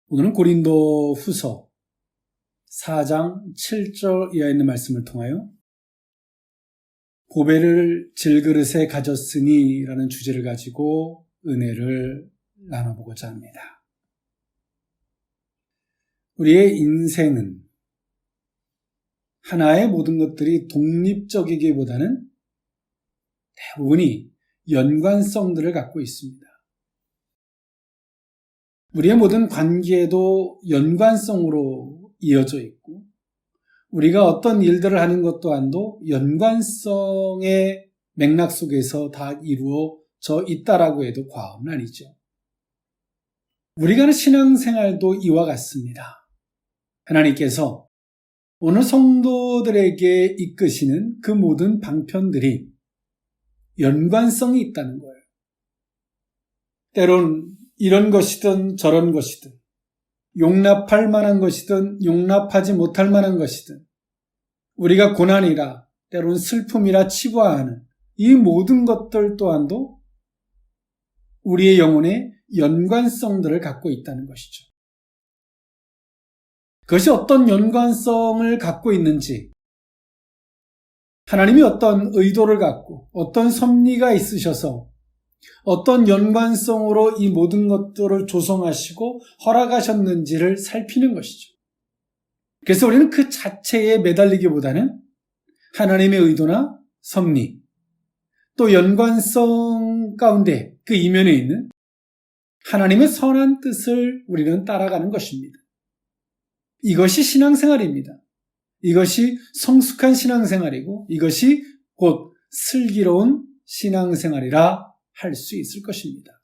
오늘은 고린도 후서 4장 7절 이하에 있는 말씀을 통하여 보배를 질그릇에 가졌으니 라는 주제를 가지고 은혜를 나눠보고자 합니다. 우리의 인생은 하나의 모든 것들이 독립적이기보다는 대부분이 연관성들을 갖고 있습니다. 우리의 모든 관계도 연관성으로 이어져 있고 우리가 어떤 일들을 하는 것 또한도 연관성의 맥락 속에서 다 이루어져 있다라고 해도 과언은 아니죠. 우리가 하는 신앙생활도 이와 같습니다. 하나님께서 오늘 성도들에게 이끄시는 그 모든 방편들이 연관성이 있다는 거예요. 때론 이런 것이든 저런 것이든 용납할 만한 것이든 용납하지 못할 만한 것이든 우리가 고난이라 때론 슬픔이라 치부하는 이 모든 것들 또한도 우리의 영혼에 연관성들을 갖고 있다는 것이죠. 그것이 어떤 연관성을 갖고 있는지 하나님이 어떤 의도를 갖고 어떤 섭리가 있으셔서 어떤 연관성으로 이 모든 것들을 조성하시고 허락하셨는지를 살피는 것이죠. 그래서 우리는 그 자체에 매달리기보다는 하나님의 의도나 섭리, 또 연관성 가운데 그 이면에 있는 하나님의 선한 뜻을 우리는 따라가는 것입니다. 이것이 신앙생활입니다. 이것이 성숙한 신앙생활이고 이것이 곧 슬기로운 신앙생활이라 할 수 있을 것입니다.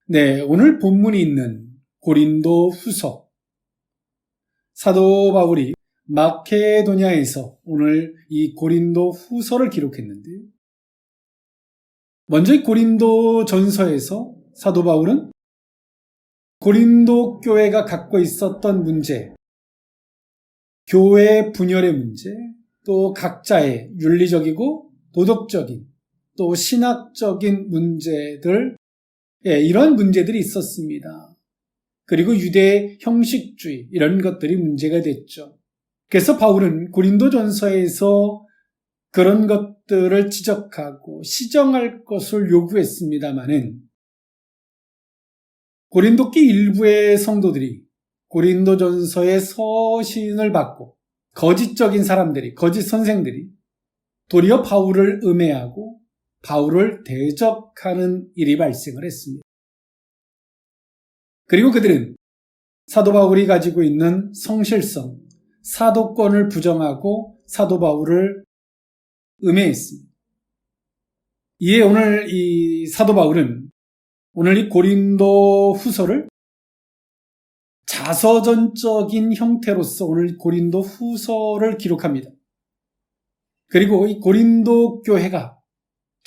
네, 오늘 본문이 있는 고린도 후서 사도 바울이 마케도냐에서 오늘 이 고린도 후서를 기록했는데요. 먼저 이 고린도 전서에서 사도 바울은 고린도 교회가 갖고 있었던 문제, 교회 분열의 문제, 또 각자의 윤리적이고 도덕적인 또 신학적인 문제들, 이런 문제들이 있었습니다. 그리고 유대 형식주의 이런 것들이 문제가 됐죠. 그래서 바울은 고린도전서에서 그런 것들을 지적하고 시정할 것을 요구했습니다마는 고린도기 일부의 성도들이 고린도전서의 서신을 받고 거짓적인 사람들이, 거짓 선생들이 도리어 바울을 음해하고 바울을 대적하는 일이 발생을 했습니다. 그리고 그들은 사도 바울이 가지고 있는 성실성, 사도권을 부정하고 사도 바울을 음해했습니다. 이에 오늘 이 사도 바울은 오늘 이 고린도 후서를 자서전적인 형태로서 오늘 고린도 후서를 기록합니다. 그리고 이 고린도 교회가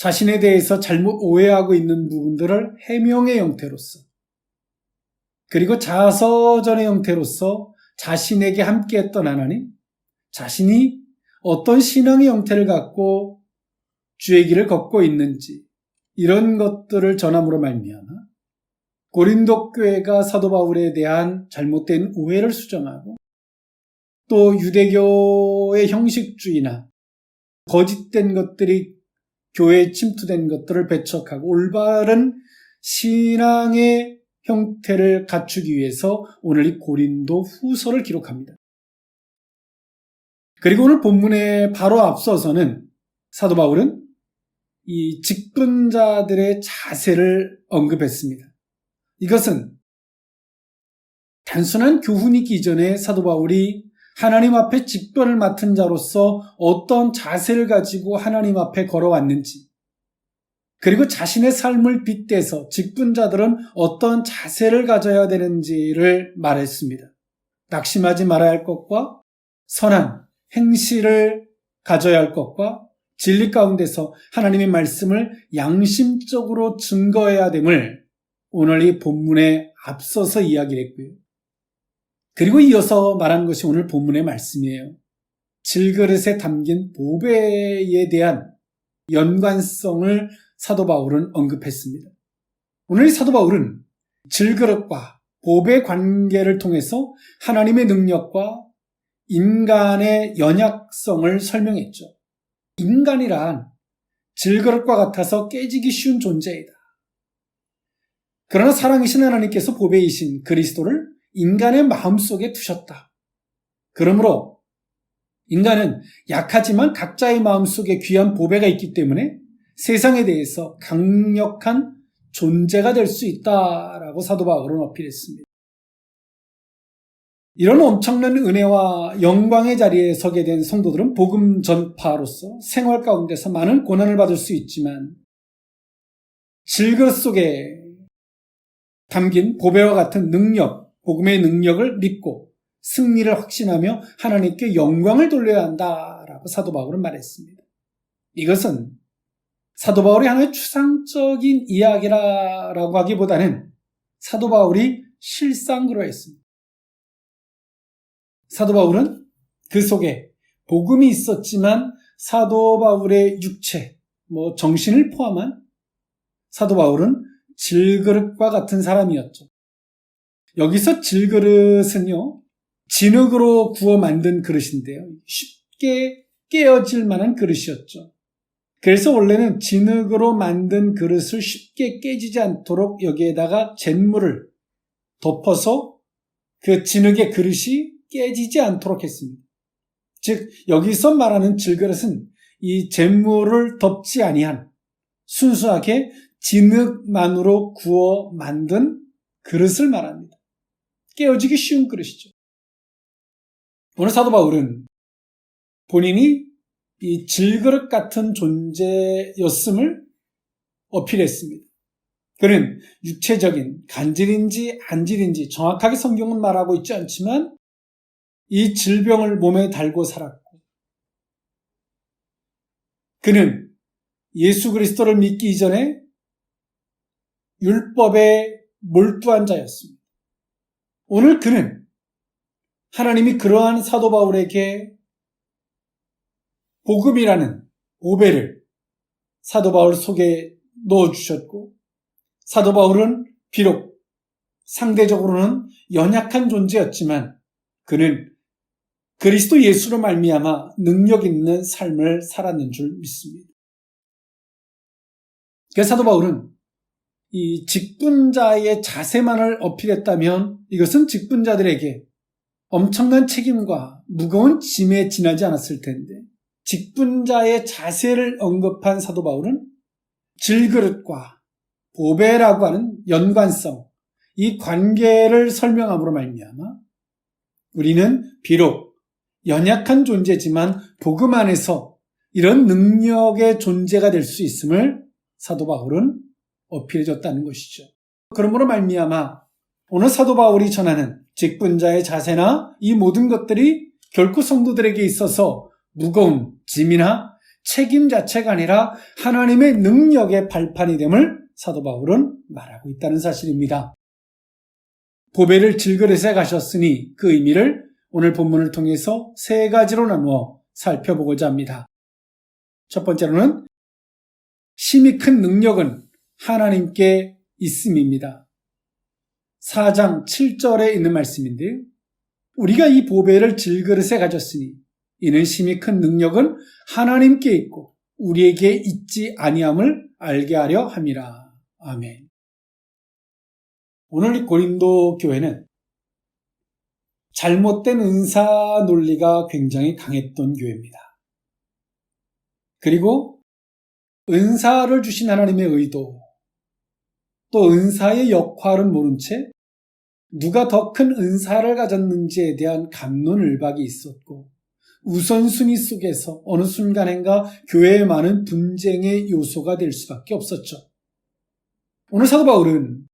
자신에 대해서 잘못 오해하고 있는 부분들을 해명의 형태로서 그리고 자서전의 형태로서 자신에게 함께했던 하나님, 자신이 어떤 신앙의 형태를 갖고 주의 길을 걷고 있는지 이런 것들을 전함으로 말미암아 고린도 교회가 사도 바울에 대한 잘못된 오해를 수정하고 또 유대교의 형식주의나 거짓된 것들이 교회에 침투된 것들을 배척하고 올바른 신앙의 형태를 갖추기 위해서 오늘 이 고린도 후서를 기록합니다. 그리고 오늘 본문에 바로 앞서서는 사도 바울은 이 직분자들의 자세를 언급했습니다. 이것은 단순한 교훈이기 이전에 사도 바울이 하나님 앞에 직분을 맡은 자로서 어떤 자세를 가지고 하나님 앞에 걸어왔는지 그리고 자신의 삶을 빗대서 직분자들은 어떤 자세를 가져야 되는지를 말했습니다. 낙심하지 말아야 할 것과 선한 행실을 가져야 할 것과 진리 가운데서 하나님의 말씀을 양심적으로 증거해야 됨을 오늘 이 본문에 앞서서 이야기를 했고요. 그리고 이어서 말한 것이 오늘 본문의 말씀이에요. 질그릇에 담긴 보배에 대한 연관성을 사도 바울은 언급했습니다. 오늘 이 사도 바울은 질그릇과 보배 관계를 통해서 하나님의 능력과 인간의 연약성을 설명했죠. 인간이란 질그릇과 같아서 깨지기 쉬운 존재이다. 그러나 사랑이신 하나님께서 보배이신 그리스도를 인간의 마음속에 두셨다. 그러므로 인간은 약하지만 각자의 마음속에 귀한 보배가 있기 때문에 세상에 대해서 강력한 존재가 될 수 있다라고 사도 바울은 어필했습니다. 이런 엄청난 은혜와 영광의 자리에 서게 된 성도들은 복음 전파로서 생활 가운데서 많은 고난을 받을 수 있지만 질그릇 속에 담긴 보배와 같은 능력, 복음의 능력을 믿고 승리를 확신하며 하나님께 영광을 돌려야 한다라고 사도 바울은 말했습니다. 이것은 사도 바울이 하나의 추상적인 이야기라고 하기보다는 사도 바울이 실상 그러했습니다. 사도 바울은 그 속에 복음이 있었지만 사도 바울의 육체, 정신을 포함한 사도 바울은 질그릇과 같은 사람이었죠. 여기서 질그릇은요, 진흙으로 구워 만든 그릇인데요. 쉽게 깨어질 만한 그릇이었죠. 그래서 원래는 진흙으로 만든 그릇을 쉽게 깨지지 않도록 여기에다가 잿물을 덮어서 그 진흙의 그릇이 깨지지 않도록 했습니다. 즉 여기서 말하는 질그릇은 이 잿물을 덮지 아니한 순수하게 진흙만으로 구워 만든 그릇을 말합니다. 깨어지기 쉬운 그릇이죠. 오늘 사도 바울은 본인이 이 질그릇 같은 존재였음을 어필했습니다. 그는 육체적인 간질인지 안질인지 정확하게 성경은 말하고 있지 않지만 이 질병을 몸에 달고 살았고 그는 예수 그리스도를 믿기 이전에 율법에 몰두한 자였습니다. 오늘 그는 하나님이 그러한 사도 바울에게 복음이라는 보배를 사도 바울 속에 넣어주셨고 사도 바울은 비록 상대적으로는 연약한 존재였지만 그는 그리스도 예수로 말미암아 능력 있는 삶을 살았는 줄 믿습니다. 그래서 사도 바울은 이 직분자의 자세만을 어필했다면 이것은 직분자들에게 엄청난 책임과 무거운 짐에 지나지 않았을 텐데 직분자의 자세를 언급한 사도 바울은 질그릇과 보배라고 하는 연관성, 이 관계를 설명함으로 말미암아 우리는 비록 연약한 존재지만 복음 안에서 이런 능력의 존재가 될 수 있음을 사도 바울은 어필해줬다는 것이죠. 그러므로 말미암아 오늘 사도 바울이 전하는 직분자의 자세나 이 모든 것들이 결코 성도들에게 있어서 무거운 짐이나 책임 자체가 아니라 하나님의 능력의 발판이 됨을 사도 바울은 말하고 있다는 사실입니다. 보배를 질그릇에 가셨으니 그 의미를 오늘 본문을 통해서 세 가지로 나누어 살펴보고자 합니다. 첫 번째로는 심히 큰 능력은 하나님께 있음입니다. 4장 7절에 있는 말씀인데요. 우리가 이 보배를 질그릇에 가졌으니 이는 심히 큰 능력은 하나님께 있고 우리에게 있지 아니함을 알게 하려 함이라. 아멘. 오늘 이 고린도 교회는 잘못된 은사 논리가 굉장히 강했던 교회입니다. 그리고 은사를 주신 하나님의 의도, 또 은사의 역할은 모른 채 누가 더 큰 은사를 가졌는지에 대한 갑론을박이 있었고 우선순위 속에서 어느 순간인가 교회에 많은 분쟁의 요소가 될 수밖에 없었죠. 오늘 사도 바울은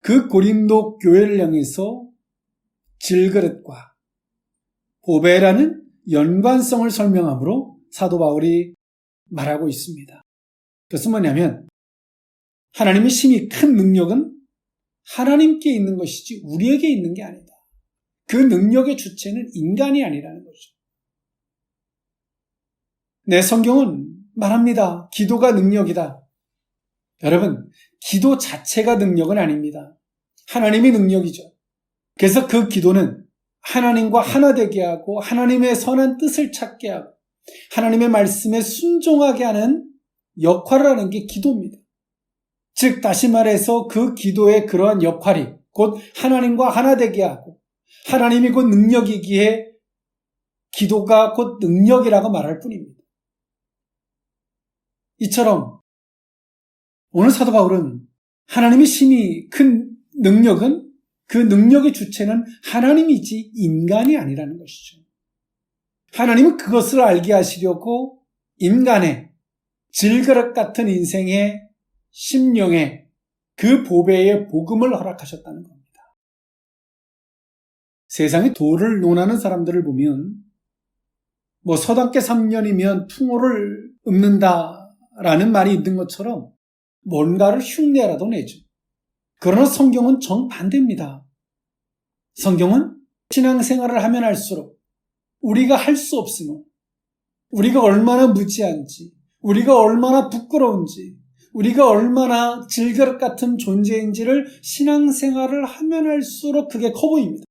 그 고린도 교회를 향해서 질그릇과 보배라는 연관성을 설명함으로 사도 바울이 말하고 있습니다. 그것은 뭐냐면 하나님의 심히 큰 능력은 하나님께 있는 것이지 우리에게 있는 게 아니다. 그 능력의 주체는 인간이 아니라는 거죠. 내 성경은 말합니다. 기도가 능력이다. 여러분, 기도 자체가 능력은 아닙니다. 하나님의 능력이죠. 그래서 그 기도는 하나님과 하나 되게 하고 하나님의 선한 뜻을 찾게 하고 하나님의 말씀에 순종하게 하는 역할을 하는 게 기도입니다. 즉 다시 말해서 그 기도의 그러한 역할이 곧 하나님과 하나 되게 하고 하나님이 곧 능력이기에 기도가 곧 능력이라고 말할 뿐입니다. 이처럼 오늘 사도 바울은 하나님의 심히 큰 능력은 그 능력의 주체는 하나님이지 인간이 아니라는 것이죠. 하나님은 그것을 알게 하시려고 인간의 질그릇 같은 인생의 심령에 그 보배의 복음을 허락하셨다는 겁니다. 세상에 도를 논하는 사람들을 보면 서당계 3년이면 풍호를 읊는다라는 말이 있는 것처럼 뭔가를 흉내라도 내죠. 그러나 성경은 정반대입니다. 성경은 신앙생활을 하면 할수록 우리가 할 수 없음을, 우리가 얼마나 무지한지, 우리가 얼마나 부끄러운지, 우리가 얼마나 질그릇 같은 존재인지를 신앙생활을 하면 할수록 그게 커 보입니다.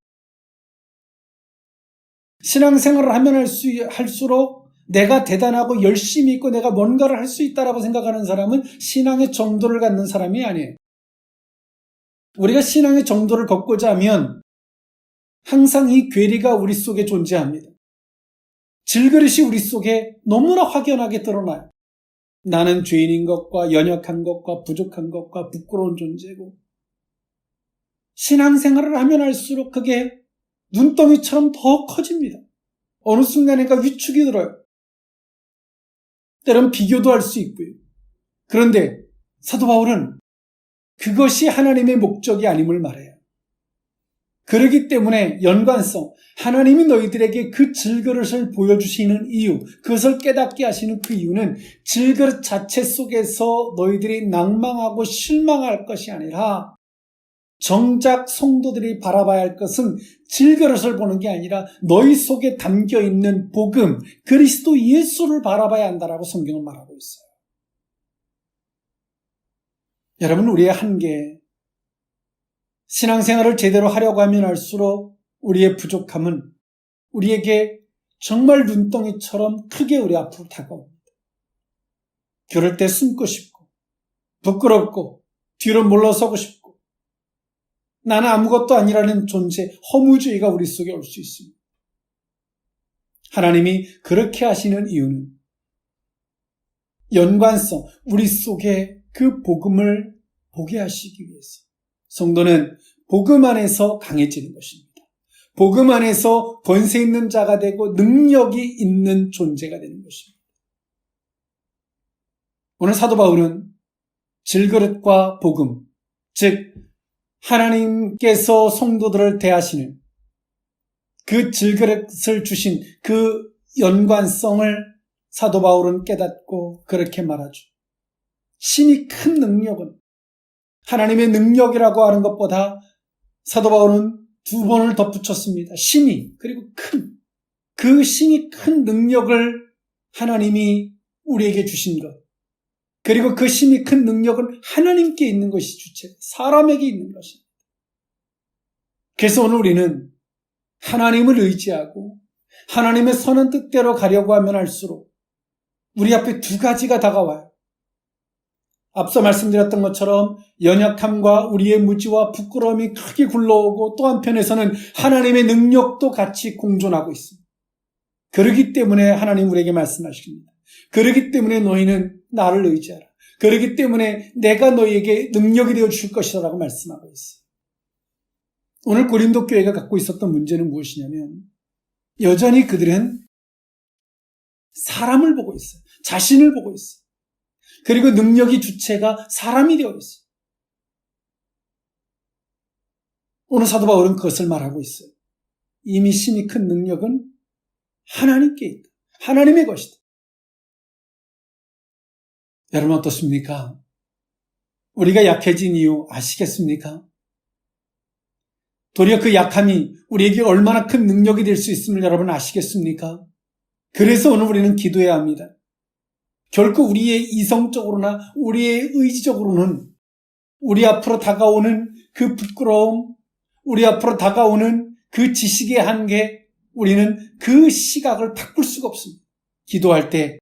신앙생활을 하면 할수록 내가 대단하고 열심히 있고 내가 뭔가를 할 수 있다라고 생각하는 사람은 신앙의 정도를 갖는 사람이 아니에요. 우리가 신앙의 정도를 걷고자 하면 항상 이 괴리가 우리 속에 존재합니다. 질그릇이 우리 속에 너무나 확연하게 드러나요. 나는 죄인인 것과 연약한 것과 부족한 것과 부끄러운 존재고 신앙생활을 하면 할수록 그게 눈덩이처럼 더 커집니다. 어느 순간인가 위축이 들어요. 때론 비교도 할 수 있고요. 그런데 사도 바울은 그것이 하나님의 목적이 아님을 말해요. 그렇기 때문에 연관성, 하나님이 너희들에게 그 질그릇을 보여주시는 이유, 그것을 깨닫게 하시는 그 이유는 질그릇 자체 속에서 너희들이 낭망하고 실망할 것이 아니라 정작 성도들이 바라봐야 할 것은 질그릇을 보는 게 아니라 너희 속에 담겨있는 복음, 그리스도 예수를 바라봐야 한다라고 성경은 말하고 있어요. 여러분, 우리의 한계, 신앙생활을 제대로 하려고 하면 할수록 우리의 부족함은 우리에게 정말 눈덩이처럼 크게 우리 앞으로 다가옵니다. 그럴 때 숨고 싶고 부끄럽고 뒤로 물러서고 싶고 나는 아무것도 아니라는 존재, 허무주의가 우리 속에 올 수 있습니다. 하나님이 그렇게 하시는 이유는 연관성, 우리 속에 그 복음을 보게 하시기 위해서. 성도는 복음 안에서 강해지는 것입니다. 복음 안에서 권세 있는 자가 되고 능력이 있는 존재가 되는 것입니다. 오늘 사도 바울은 질그릇과 복음, 즉 하나님께서 성도들을 대하시는 그 질그릇을 주신 그 연관성을 사도 바울은 깨닫고 그렇게 말하죠. 심히 큰 능력은 하나님의 능력이라고 하는 것보다 사도 바울은 두 번을 덧붙였습니다. 심히, 그리고 큰. 그 심히 큰 능력을 하나님이 우리에게 주신 것. 그리고 그 심히 큰 능력은 하나님께 있는 것이 주체, 사람에게 있는 것입니다. 그래서 오늘 우리는 하나님을 의지하고 하나님의 선한 뜻대로 가려고 하면 할수록 우리 앞에 두 가지가 다가와요. 앞서 말씀드렸던 것처럼 연약함과 우리의 무지와 부끄러움이 크게 굴러오고 또 한편에서는 하나님의 능력도 같이 공존하고 있습니다. 그렇기 때문에 하나님 우리에게 말씀하십니다. 그렇기 때문에 너희는 나를 의지하라. 그렇기 때문에 내가 너희에게 능력이 되어 줄 것이다 라고 말씀하고 있어요. 오늘 고린도 교회가 갖고 있었던 문제는 무엇이냐면 여전히 그들은 사람을 보고 있어요. 자신을 보고 있어요. 그리고 능력의 주체가 사람이 되어 있어요. 오늘 사도 바울은 그것을 말하고 있어요. 이미 심히 큰 능력은 하나님께 있다. 하나님의 것이다. 여러분 어떻습니까? 우리가 약해진 이유 아시겠습니까? 도리어 그 약함이 우리에게 얼마나 큰 능력이 될 수 있음을 여러분 아시겠습니까? 그래서 오늘 우리는 기도해야 합니다. 결코 우리의 이성적으로나 우리의 의지적으로는 우리 앞으로 다가오는 그 부끄러움, 우리 앞으로 다가오는 그 지식의 한계, 우리는 그 시각을 바꿀 수가 없습니다. 기도할 때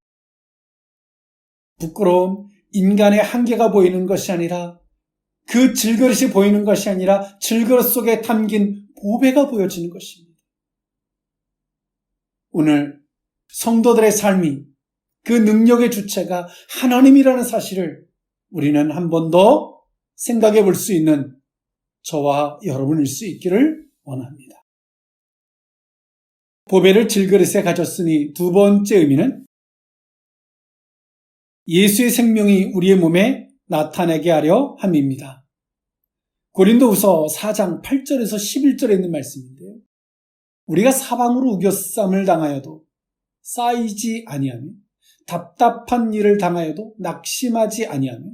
부끄러움, 인간의 한계가 보이는 것이 아니라 그 질그릇이 보이는 것이 아니라 질그릇 속에 담긴 보배가 보여지는 것입니다. 오늘 성도들의 삶이 그 능력의 주체가 하나님이라는 사실을 우리는 한 번 더 생각해 볼 수 있는 저와 여러분일 수 있기를 원합니다. 보배를 질그릇에 가졌으니 두 번째 의미는 예수의 생명이 우리의 몸에 나타나게 하려 함입니다. 고린도후서 4장 8절에서 11절에 있는 말씀인데요. 우리가 사방으로 우겨쌈을 당하여도 쌓이지 아니하며 답답한 일을 당하여도 낙심하지 아니하며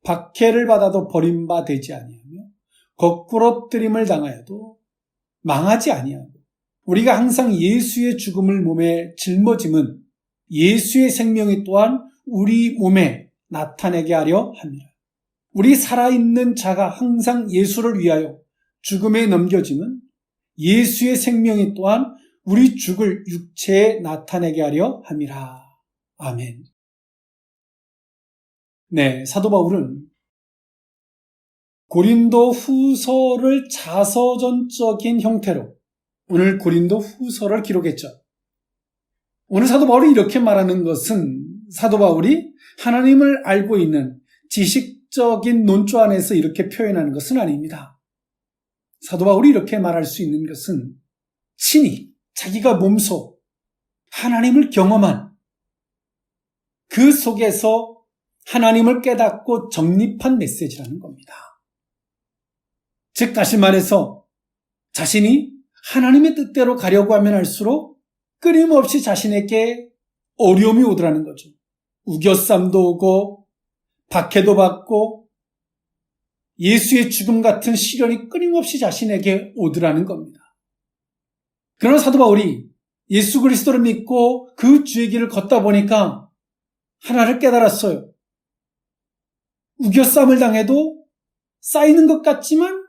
박해를 받아도 버림받지 아니하며 거꾸러뜨림을 당하여도 망하지 아니하고 우리가 항상 예수의 죽음을 몸에 짊어짐은 예수의 생명이 또한 우리 몸에 나타내게 하려 합니다. 우리 살아있는 자가 항상 예수를 위하여 죽음에 넘겨짐은 예수의 생명이 또한 우리 죽을 육체에 나타내게 하려 함이라. 아멘. 네, 사도 바울은 고린도 후서를 자서전적인 형태로 오늘 고린도 후서를 기록했죠. 오늘 사도 바울이 이렇게 말하는 것은 사도 바울이 하나님을 알고 있는 지식적인 논조 안에서 이렇게 표현하는 것은 아닙니다. 사도 바울이 이렇게 말할 수 있는 것은 친히 자기가 몸소 하나님을 경험한 그 속에서 하나님을 깨닫고 정립한 메시지라는 겁니다. 즉 다시 말해서 자신이 하나님의 뜻대로 가려고 하면 할수록 끊임없이 자신에게 어려움이 오더라는 거죠. 우겨쌈도 오고 박해도 받고 예수의 죽음 같은 시련이 끊임없이 자신에게 오더라는 겁니다. 그러나 사도 바울이 예수 그리스도를 믿고 그 주의 길을 걷다 보니까 하나를 깨달았어요. 우겨쌈을 당해도 쌓이는 것 같지만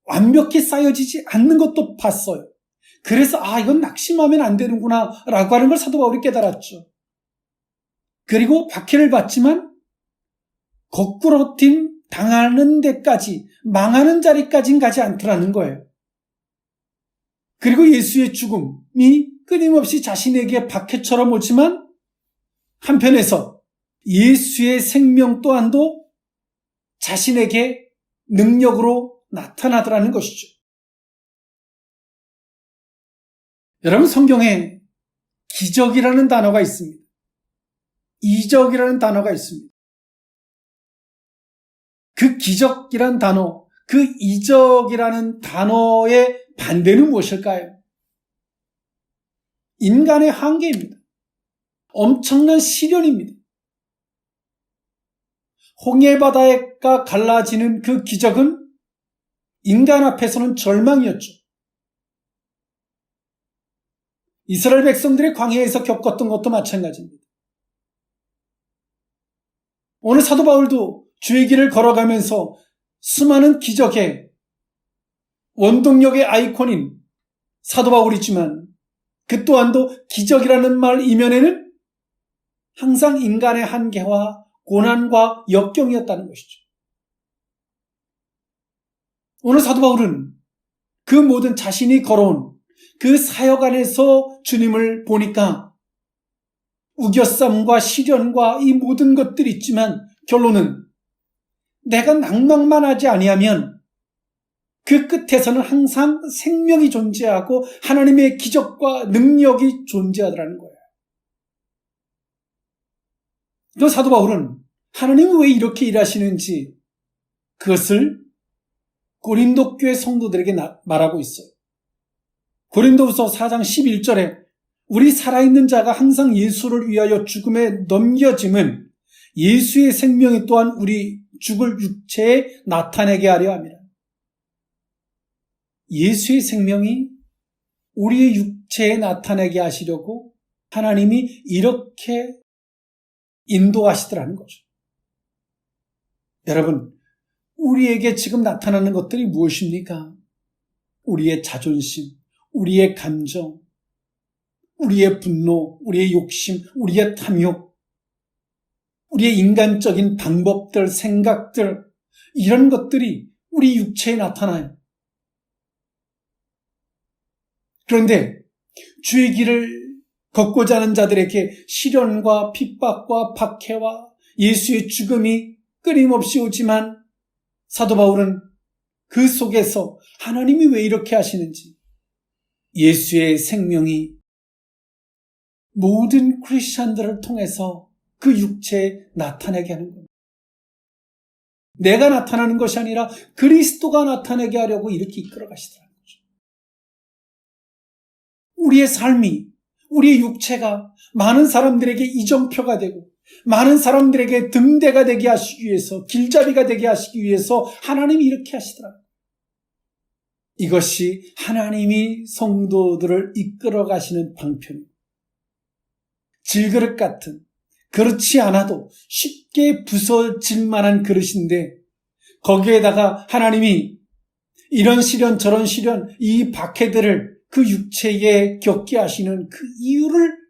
완벽히 쌓여지지 않는 것도 봤어요. 그래서 이건 낙심하면 안 되는구나 라고 하는 걸 사도 바울이 깨달았죠. 그리고 박해를 받지만 거꾸로 당하는 데까지 망하는 자리까지는 가지 않더라는 거예요. 그리고 예수의 죽음이 끊임없이 자신에게 박해처럼 오지만 한편에서 예수의 생명 또한도 자신에게 능력으로 나타나더라는 것이죠. 여러분 성경에 기적이라는 단어가 있습니다. 이적이라는 단어가 있습니다. 그 기적이라는 단어, 그 이적이라는 단어의 반대는 무엇일까요? 인간의 한계입니다. 엄청난 시련입니다. 홍해바다가 갈라지는 그 기적은 인간 앞에서는 절망이었죠. 이스라엘 백성들이 광야에서 겪었던 것도 마찬가지입니다. 오늘 사도 바울도 주의 길을 걸어가면서 수많은 기적의 원동력의 아이콘인 사도 바울이지만 그 또한도 기적이라는 말 이면에는 항상 인간의 한계와 고난과 역경이었다는 것이죠. 오늘 사도 바울은 그 모든 자신이 걸어온 그 사역 안에서 주님을 보니까 우겨쌈과 시련과 이 모든 것들이 있지만 결론은 내가 낭망만 하지 아니하면 그 끝에서는 항상 생명이 존재하고 하나님의 기적과 능력이 존재하더라는 거예요. 또 사도 바울은 하나님은 왜 이렇게 일하시는지 그것을 고린도 교회 성도들에게 말하고 있어요. 고린도후서 4장 11절에 우리 살아있는 자가 항상 예수를 위하여 죽음에 넘겨짐은 예수의 생명이 또한 우리 죽을 육체에 나타내게 하려 합니다. 예수의 생명이 우리의 육체에 나타내게 하시려고 하나님이 이렇게 인도하시더라는 거죠. 여러분, 우리에게 지금 나타나는 것들이 무엇입니까? 우리의 자존심, 우리의 감정, 우리의 분노, 우리의 욕심, 우리의 탐욕, 우리의 인간적인 방법들, 생각들, 이런 것들이 우리 육체에 나타나요. 그런데 주의 길을 걷고자 하는 자들에게 시련과 핍박과 박해와 예수의 죽음이 끊임없이 오지만 사도 바울은 그 속에서 하나님이 왜 이렇게 하시는지, 예수의 생명이 모든 크리스천들을 통해서 그 육체에 나타나게 하는 겁니다. 내가 나타나는 것이 아니라 그리스도가 나타나게 하려고 이렇게 이끌어 가시더라는 거죠. 우리의 삶이, 우리의 육체가 많은 사람들에게 이정표가 되고 많은 사람들에게 등대가 되게 하시기 위해서, 길잡이가 되게 하시기 위해서 하나님이 이렇게 하시더라고요. 이것이 하나님이 성도들을 이끌어 가시는 방편입니다. 질그릇 같은, 그렇지 않아도 쉽게 부서질 만한 그릇인데 거기에다가 하나님이 이런 시련 저런 시련, 이 박해들을 그 육체에 겪게 하시는 그 이유를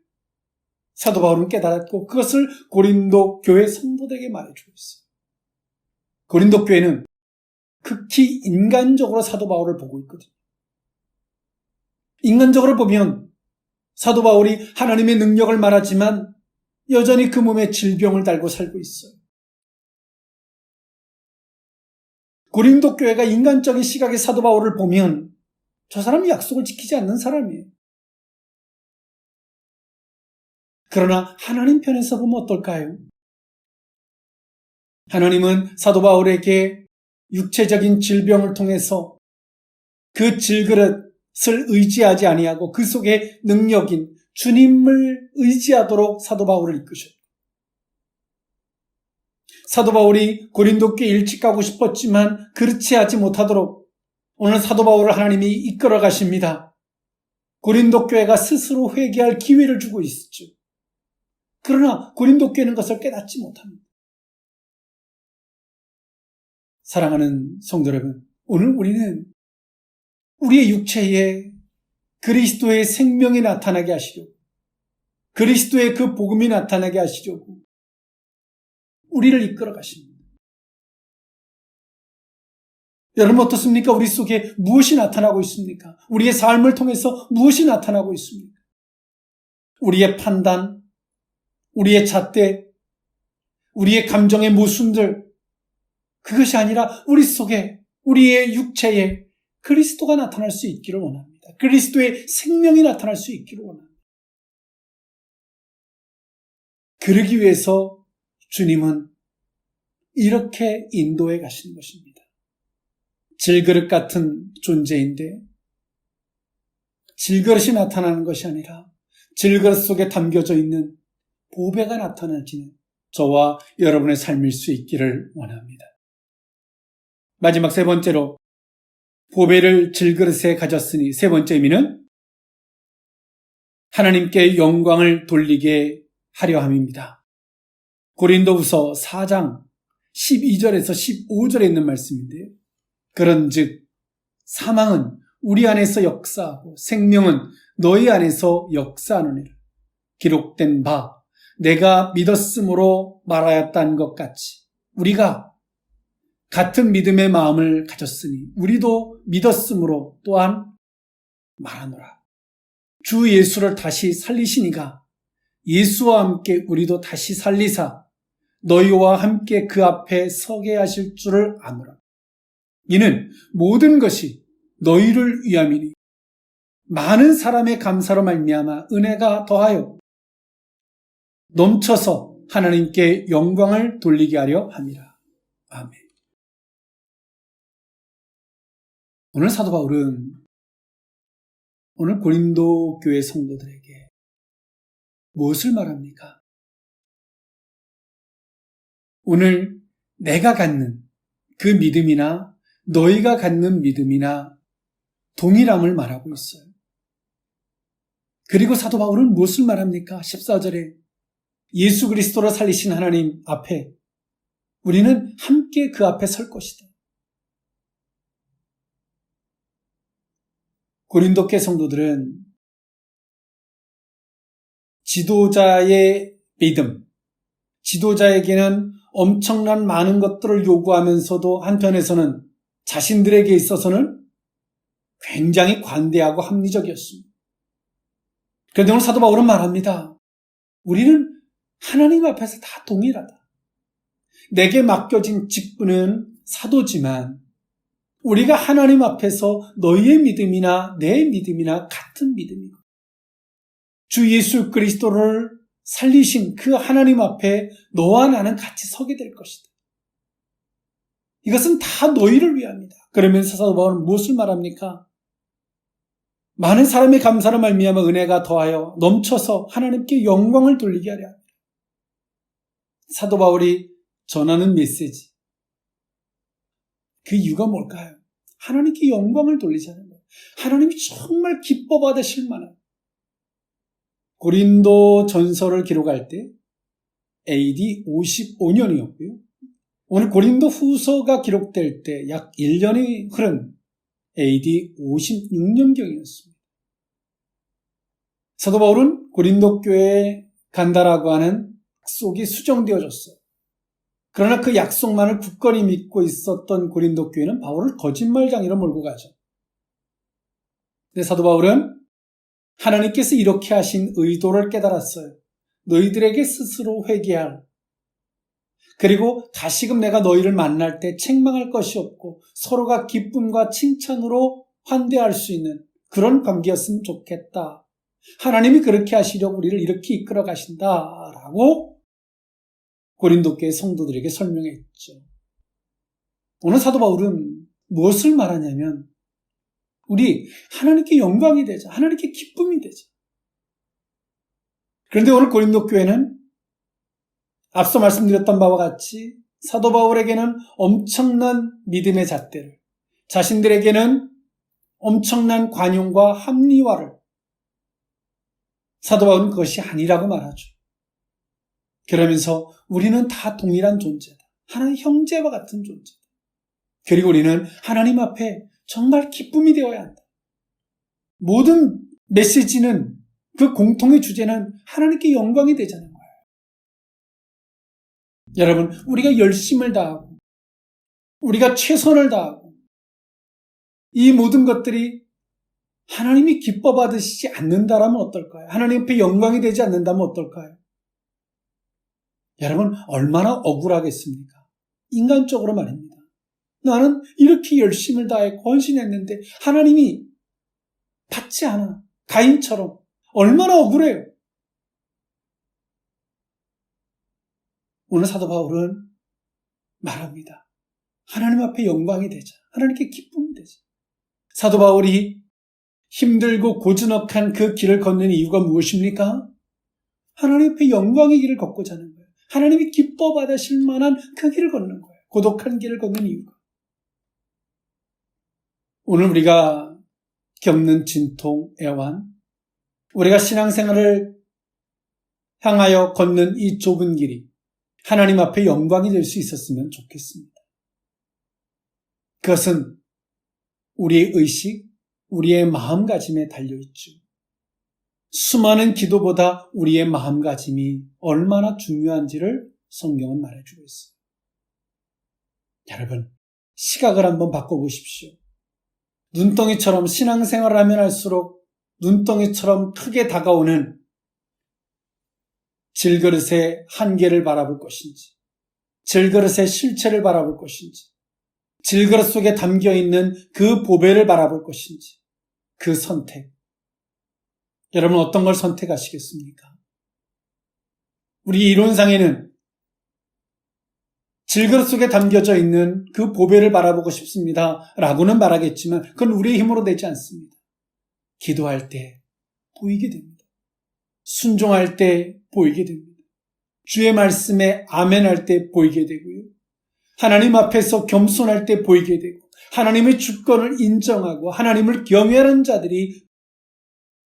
사도 바울은 깨달았고 그것을 고린도 교회 성도들에게 말해주고 있어요. 고린도 교회는 극히 인간적으로 사도 바울을 보고 있거든요. 인간적으로 보면 사도 바울이 하나님의 능력을 말하지만 여전히 그 몸에 질병을 달고 살고 있어요. 고린도 교회가 인간적인 시각의 사도 바울을 보면 저 사람이 약속을 지키지 않는 사람이에요. 그러나 하나님 편에서 보면 어떨까요? 하나님은 사도 바울에게 육체적인 질병을 통해서 그 질그릇을 의지하지 아니하고 그 속에 능력인 주님을 의지하도록 사도 바울을 이끄셨고, 사도 바울이 고린도 교회에 일찍 가고 싶었지만 그렇지 하지 못하도록 오늘 사도 바울을 하나님이 이끌어 가십니다. 고린도 교회가 스스로 회개할 기회를 주고 있었죠. 그러나 고린도 교회는 그것을 깨닫지 못합니다. 사랑하는 성도 여러분, 오늘 우리는 우리의 육체에 그리스도의 생명이 나타나게 하시려고, 그리스도의 그 복음이 나타나게 하시려고 우리를 이끌어 가십니다. 여러분 어떻습니까? 우리 속에 무엇이 나타나고 있습니까? 우리의 삶을 통해서 무엇이 나타나고 있습니까? 우리의 판단, 우리의 잣대, 우리의 감정의 모순들, 그것이 아니라 우리 속에, 우리의 육체에 그리스도가 나타날 수 있기를 원합니다. 그리스도의 생명이 나타날 수 있기를 원합니다. 그러기 위해서 주님은 이렇게 인도해 가시는 것입니다. 질그릇 같은 존재인데 질그릇이 나타나는 것이 아니라 질그릇 속에 담겨져 있는 보배가 나타나지는 저와 여러분의 삶일 수 있기를 원합니다. 마지막 세 번째로 보배를 질그릇에 가졌으니, 세 번째 의미는 하나님께 영광을 돌리게 하려 함입니다. 고린도후서 4장 12절에서 15절에 있는 말씀인데요. 그런즉 사망은 우리 안에서 역사하고 생명은 너희 안에서 역사하느니라. 기록된 바 내가 믿었으므로 말하였다는 것 같이 우리가 같은 믿음의 마음을 가졌으니 우리도 믿었으므로 또한 말하노라. 주 예수를 다시 살리시니가 예수와 함께 우리도 다시 살리사 너희와 함께 그 앞에 서게 하실 줄을 아노라. 이는 모든 것이 너희를 위함이니 많은 사람의 감사로 말미암아 은혜가 더하여 넘쳐서 하나님께 영광을 돌리게 하려 함이라. 아멘. 오늘 사도 바울은 오늘 고린도 교회 성도들에게 무엇을 말합니까? 오늘 내가 갖는 그 믿음이나 너희가 갖는 믿음이나 동일함을 말하고 있어요. 그리고 사도 바울은 무엇을 말합니까? 14절에 예수 그리스도로 살리신 하나님 앞에 우리는 함께 그 앞에 설 것이다. 고린도교 성도들은 지도자의 믿음, 지도자에게는 엄청난 많은 것들을 요구하면서도 한편에서는 자신들에게 있어서는 굉장히 관대하고 합리적이었습니다. 그런데 오늘 사도 바울은 말합니다. 우리는 하나님 앞에서 다 동일하다. 내게 맡겨진 직분은 사도지만 우리가 하나님 앞에서 너희의 믿음이나 내 믿음이나 같은 믿음이고 주 예수 그리스도를 살리신 그 하나님 앞에 너와 나는 같이 서게 될 것이다. 이것은 다 너희를 위함이다. 그러면서 사도 바울은 무엇을 말합니까? 많은 사람의 감사로 말미암아 은혜가 더하여 넘쳐서 하나님께 영광을 돌리게 하려 합니다. 사도 바울이 전하는 메시지, 그 이유가 뭘까요? 하나님께 영광을 돌리자는 거예요. 하나님이 정말 기뻐 받으실 만한 고린도 전서를 기록할 때 AD 55년이었고요. 오늘 고린도 후서가 기록될 때 약 1년이 흐른 AD 56년경이었습니다. 사도 바울은 고린도 교회에 간다라고 하는 약속이 수정되어졌어요. 그러나 그 약속만을 굳건히 믿고 있었던 고린도 교회는 바울을 거짓말장이로 몰고 가죠. 근데 사도 바울은 하나님께서 이렇게 하신 의도를 깨달았어요. 너희들에게 스스로 회개할, 그리고 다시금 내가 너희를 만날 때 책망할 것이 없고 서로가 기쁨과 칭찬으로 환대할 수 있는 그런 관계였으면 좋겠다. 하나님이 그렇게 하시려고 우리를 이렇게 이끌어 가신다라고 고린도 교회 성도들에게 설명했죠. 오늘 사도 바울은 무엇을 말하냐면 우리 하나님께 영광이 되자, 하나님께 기쁨이 되자. 그런데 오늘 고린도 교회는 앞서 말씀드렸던 바와 같이 사도 바울에게는 엄청난 믿음의 잣대를, 자신들에게는 엄청난 관용과 합리화를, 사도 바울은 그것이 아니라고 말하죠. 그러면서 우리는 다 동일한 존재다. 하나의 형제와 같은 존재다. 그리고 우리는 하나님 앞에 정말 기쁨이 되어야 한다. 모든 메시지는, 그 공통의 주제는 하나님께 영광이 되자는 거예요. 여러분, 우리가 열심을 다하고 우리가 최선을 다하고 이 모든 것들이 하나님이 기뻐 받으시지 않는다라면 어떨까요? 하나님 앞에 영광이 되지 않는다면 어떨까요? 여러분, 얼마나 억울하겠습니까? 인간적으로 말입니다. 나는 이렇게 열심을 다해 헌신했는데 하나님이 받지 않아. 가인처럼. 얼마나 억울해요. 오늘 사도 바울은 말합니다. 하나님 앞에 영광이 되자. 하나님께 기쁨이 되자. 사도 바울이 힘들고 고즈넉한 그 길을 걷는 이유가 무엇입니까? 하나님 앞에 영광의 길을 걷고자 하는 거예요. 하나님이 기뻐 받으실 만한 그 길을 걷는 거예요. 고독한 길을 걷는 이유가. 오늘 우리가 겪는 진통, 애환, 우리가 신앙생활을 향하여 걷는 이 좁은 길이 하나님 앞에 영광이 될 수 있었으면 좋겠습니다. 그것은 우리의 의식, 우리의 마음가짐에 달려있죠. 수많은 기도보다 우리의 마음가짐이 얼마나 중요한지를 성경은 말해주고 있어요. 여러분, 시각을 한번 바꿔보십시오. 눈덩이처럼 신앙생활을 하면 할수록 눈덩이처럼 크게 다가오는 질그릇의 한계를 바라볼 것인지, 질그릇의 실체를 바라볼 것인지, 질그릇 속에 담겨있는 그 보배를 바라볼 것인지, 그 선택. 여러분, 어떤 걸 선택하시겠습니까? 우리 이론상에는 질그릇 속에 담겨져 있는 그 보배를 바라보고 싶습니다 라고는 말하겠지만 그건 우리의 힘으로 되지 않습니다. 기도할 때 보이게 됩니다. 순종할 때 보이게 됩니다. 주의 말씀에 아멘할 때 보이게 되고요. 하나님 앞에서 겸손할 때 보이게 되고 하나님의 주권을 인정하고 하나님을 경외하는 자들이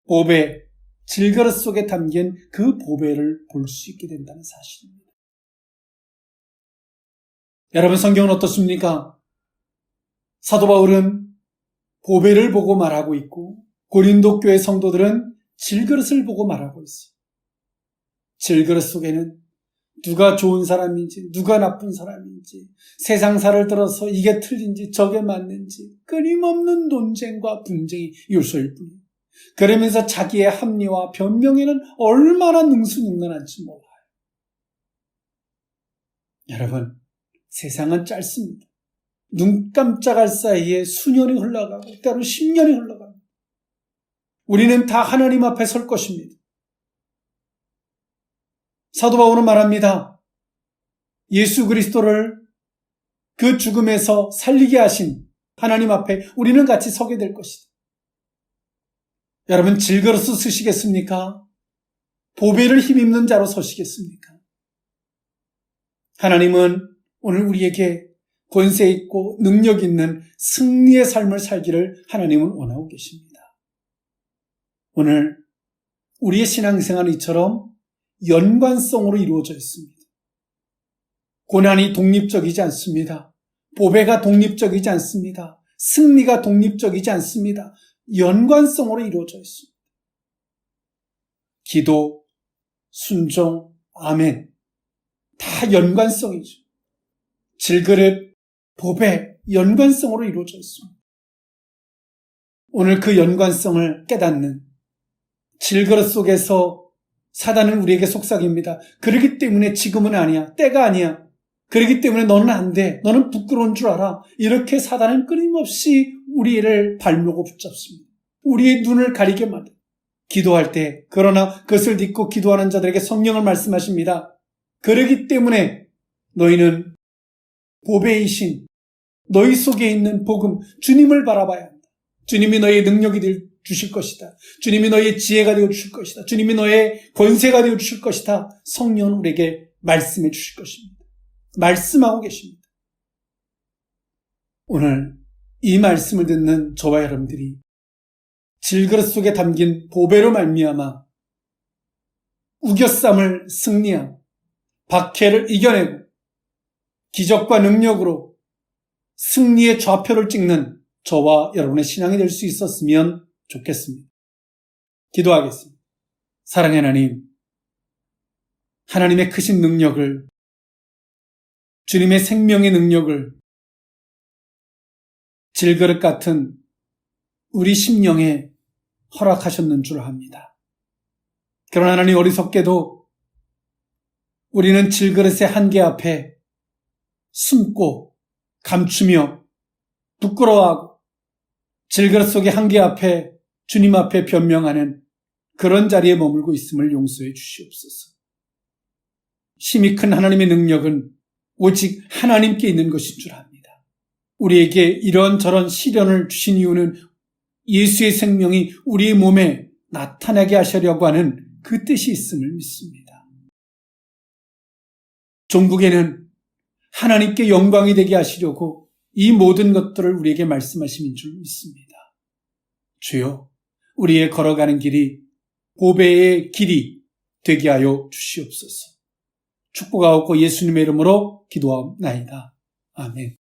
보배, 질그릇 속에 담긴 그 보배를 볼 수 있게 된다는 사실입니다. 여러분, 성경은 어떻습니까? 사도 바울은 보배를 보고 말하고 있고 고린도 교회 성도들은 질그릇을 보고 말하고 있어요. 질그릇 속에는 누가 좋은 사람인지 누가 나쁜 사람인지 세상사를 들어서 이게 틀린지 저게 맞는지 끊임없는 논쟁과 분쟁이 요소일 뿐이에요. 그러면서 자기의 합리와 변명에는 얼마나 능수능란한지 몰라요. 여러분, 세상은 짧습니다. 눈 깜짝할 사이에 수년이 흘러가고 때로 10년이 흘러가고 우리는 다 하나님 앞에 설 것입니다. 사도 바울은 말합니다. 예수 그리스도를 그 죽음에서 살리게 하신 하나님 앞에 우리는 같이 서게 될 것이다. 여러분, 질그릇을 쓰시겠습니까? 보배를 힘입는 자로 서시겠습니까? 하나님은 오늘 우리에게 권세 있고 능력 있는 승리의 삶을 살기를 하나님은 원하고 계십니다. 오늘 우리의 신앙생활은 이처럼 연관성으로 이루어져 있습니다. 고난이 독립적이지 않습니다. 보배가 독립적이지 않습니다. 승리가 독립적이지 않습니다. 연관성으로 이루어져 있습니다. 기도, 순종, 아멘. 다 연관성이죠. 질그릇, 보배, 연관성으로 이루어져 있습니다. 오늘 그 연관성을 깨닫는 질그릇 속에서 사단은 우리에게 속삭입니다. 그렇기 때문에 지금은 아니야. 때가 아니야. 그렇기 때문에 너는 안 돼. 너는 부끄러운 줄 알아. 이렇게 사단은 끊임없이 우리를 발목을 붙잡습니다. 우리의 눈을 가리게 만듭니다. 기도할 때, 그러나 그것을 딛고 기도하는 자들에게 성령을 말씀하십니다. 그렇기 때문에 너희는 보배이신 너희 속에 있는 복음, 주님을 바라봐야 한다. 주님이 너희의 능력이 주실 것이다. 주님이 너희의 지혜가 되어 주실 것이다. 주님이 너의 권세가 되어 주실 것이다. 성령은 우리에게 말씀해 주실 것입니다. 말씀하고 계십니다. 오늘 이 말씀을 듣는 저와 여러분들이 질그릇 속에 담긴 보배로 말미암아 우겨쌈을 승리하고 박해를 이겨내고 기적과 능력으로 승리의 좌표를 찍는 저와 여러분의 신앙이 될 수 있었으면 좋겠습니다. 기도하겠습니다. 사랑의 하나님, 하나님의 크신 능력을, 주님의 생명의 능력을 질그릇 같은 우리 심령에 허락하셨는 줄 압니다. 그러나 하나님, 어리석게도 우리는 질그릇의 한계 앞에 숨고 감추며 부끄러워하고 질그릇 속의 한계 앞에 주님 앞에 변명하는 그런 자리에 머물고 있음을 용서해 주시옵소서. 힘이 큰 하나님의 능력은 오직 하나님께 있는 것인 줄 압니다. 우리에게 이런저런 시련을 주신 이유는 예수의 생명이 우리의 몸에 나타나게 하시려고 하는 그 뜻이 있음을 믿습니다. 종국에는 하나님께 영광이 되게 하시려고 이 모든 것들을 우리에게 말씀하심인 줄 믿습니다. 주여, 우리의 걸어가는 길이 보배의 길이 되게 하여 주시옵소서. 축복하옵고 예수님의 이름으로 기도하옵나이다. 아멘.